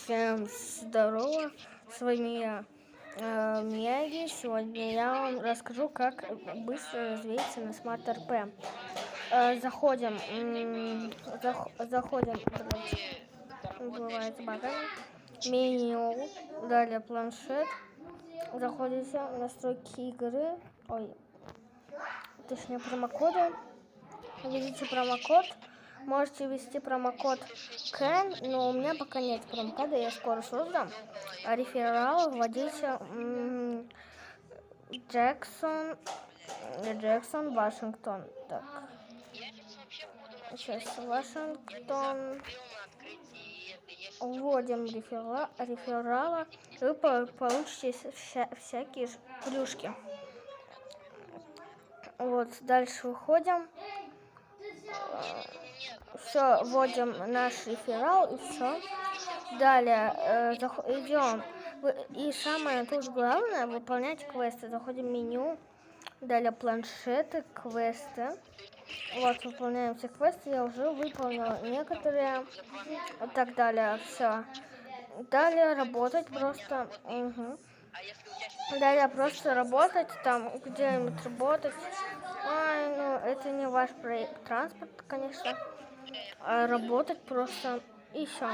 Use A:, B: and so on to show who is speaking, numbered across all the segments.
A: Всем здорово, с вами я, Мияги. Сегодня я вам расскажу, как быстро развеяться на смарт-РП. Заходим, бывает багами, меню, далее планшет, заходите в настройки игры, точнее промокоды, введите промокод. Можете ввести промокод CAN, но у меня пока нет промокода, я скоро создам. А реферал вводите Джексон, Вашингтон. Так. Сейчас Вашингтон. Вводим реферала, и вы получите всякие плюшки. Вот, дальше выходим. Все, вводим наш реферал и все. Далее идем. И самое тут главное, выполнять квесты. Заходим в меню. Далее планшеты, квесты. Вот, выполняем все квесты. Я уже выполнила некоторые. И так далее. Все. Далее работать просто. Далее просто работать. Там где-нибудь работать. Ну, это не ваш транспорт, конечно. Работать просто и все.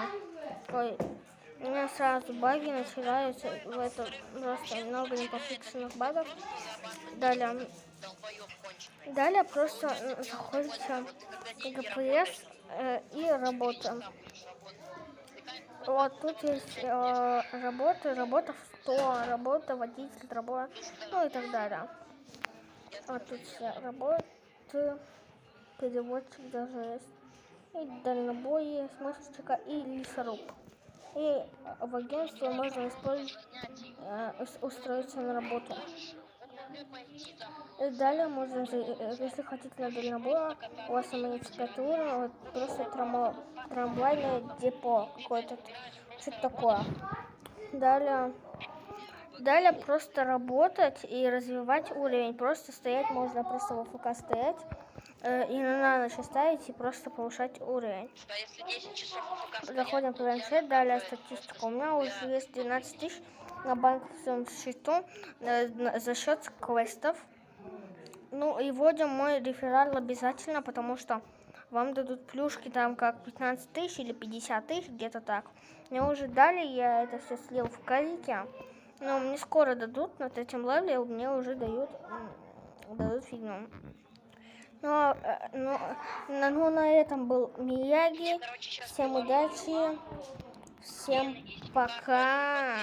A: У меня сразу баги начинаются, в этом просто много непофиксенных багов. Далее просто заходите в GPS и работаем. Вот тут есть работа в 100, работа водитель, работа, ну и так далее. Вот тут все работы, переводчик даже есть. И дальнобой, смысчика и лесоруб. И в агентстве можно устроиться на работу. И далее можно, если хотите на дальнобой, у вас муниципатура, вот просто трамвайное депо какое-то, что-то такое. Далее просто работать и развивать уровень. Просто стоять можно, просто в АФК стоять и на ночь ставить и просто повышать уровень. Заходим в планшет, далее статистика. У меня уже есть 12 тысяч на банковском счету за счет квестов. Ну и вводим мой реферал обязательно, потому что вам дадут плюшки там как 15 тысяч или 50 тысяч, где-то так. Мне уже дали, я это все слил в казике. Но мне скоро дадут, на третьем левеле мне уже дадут фигню. Ну, на этом был Мияги. Всем удачи. Всем пока.